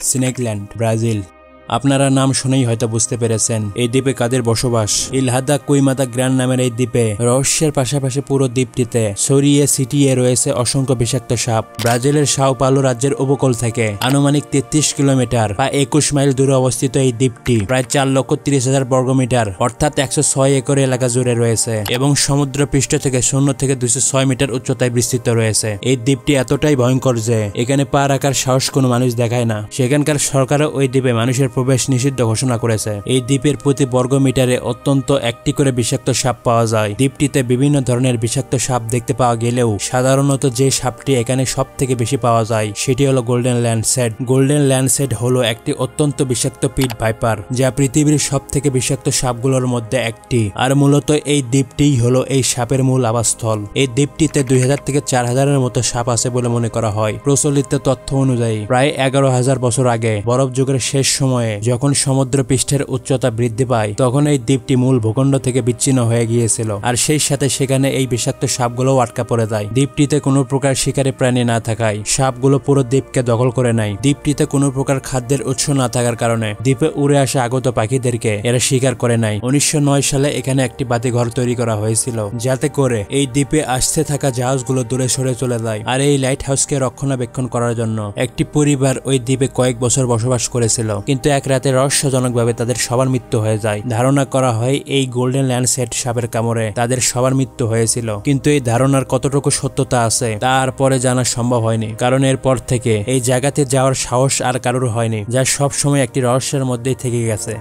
স্নেকল্যান্ড, Brazil. আপনারা নাম শুনেই হয়তো বুঝতে পেরেছেন এই দ্বীপে কাদের বসবাস। ইলহাদা কুইমাদা গ্র্যান্ড নামের এই দ্বীপে রহস্যের পাশাপাশি পুরো দ্বীপটিতে ছড়িয়ে ছিটিয়ে রয়েছে অসংখ্য বিষাক্ত সাপ। ব্রাজিলের সাও পাওলো রাজ্যের উপকূল থেকে আনুমানিক 33 কিলোমিটার বা 21 মাইল দূরে অবস্থিত এই দ্বীপটি প্রায় 4,30,000 বর্গমিটার অর্থাৎ 106 একর এলাকা জুড়ে রয়েছে এবং সমুদ্র পৃষ্ঠ থেকে 0 থেকে 206 মিটার উচ্চতায় বিস্তৃত রয়েছে। এই দ্বীপটি এতটাই ভয়ঙ্কর যে এখানে পা রাখার সাহস কোনো মানুষ দেখায় না। সেখানকার সরকারও ওই দ্বীপে মানুষের প্রবেশ নিষিদ্ধ ঘোষণা করেছে। এই দ্বীপের প্রতি বর্গ মিটারে অত্যন্ত একটি করে বিষাক্ত সাপ পাওয়া যায়। দ্বীপটিতে বিভিন্ন ধরনের বিষাক্ত সাপ দেখতে পাওয়া গেলেও সাধারণত যে সাপটি এখানে সব থেকে বেশি পাওয়া যায় সেটি হলো গোল্ডেন ল্যান্ডসেট। গোল্ডেন ল্যান্ডসেট হলো একটি অত্যন্ত বিষাক্ত পিট ভাইপার, যা পৃথিবীর সব থেকে বিষাক্ত সাপগুলোর মধ্যে একটি। আর মূলত এই দ্বীপটিই হলো এই সাপের মূল আবাসস্থল। এই দ্বীপটিতে 2000 থেকে 4000-এর মতো সাপ আছে বলে মনে করা হয়। প্রচলিত তথ্য অনুযায়ী প্রায় 11,000 বছর আগে বরফ যুগের শেষ সময়ে যখন সমুদ্র পৃষ্ঠের উচ্চতা বৃদ্ধি পায় তখন এই দ্বীপটি মূল ভূখণ্ড থেকে বিচ্ছিন্ন হয়ে গিয়েছিল। আর সেই সাথে সেখানে এই বিষাক্ত সাপগুলোও আটকা পড়ে যায়। দ্বীপটিতে কোনো প্রকার শিকারী প্রাণী না থাকায় সাপগুলো পুরো দ্বীপকে দখল করে নেয়। দ্বীপটিতে কোনো প্রকার খাদ্যের উৎস না থাকার কারণে দ্বীপে উড়ে আসা আগত পাখিদেরকে এরা শিকার করে নেয়। 1909 সালে এখানে একটি বাতিঘর তৈরি করা হয়েছিল যাতে করে এই দ্বীপে আসতে থাকা জাহাজগুলো দূরে সরে চলে যায়। আর এই লাইট হাউসকে রক্ষণাবেক্ষণ করার জন্য একটি পরিবার ওই দ্বীপে কয়েক বছর বসবাস করেছিল, কিন্তু এক রাতে রহস্যজনকভাবে তাদের সবার মৃত্যু হয়ে যায়। ধারণা করা হয় এই গোল্ডেন ল্যান্ডসেট সাপের কামড়ে তাদের সবার মৃত্যু হয়েছিল, কিন্তু এই ধারণার কতটুকু সত্যতা আছে তারপরে জানা সম্ভব হয়নি, কারণ এরপর থেকে এই জায়গাতে যাওয়ার সাহস আর কারোর হয়নি, যা সব সময় একটি রহস্যের মধ্যেই থেকে গেছে।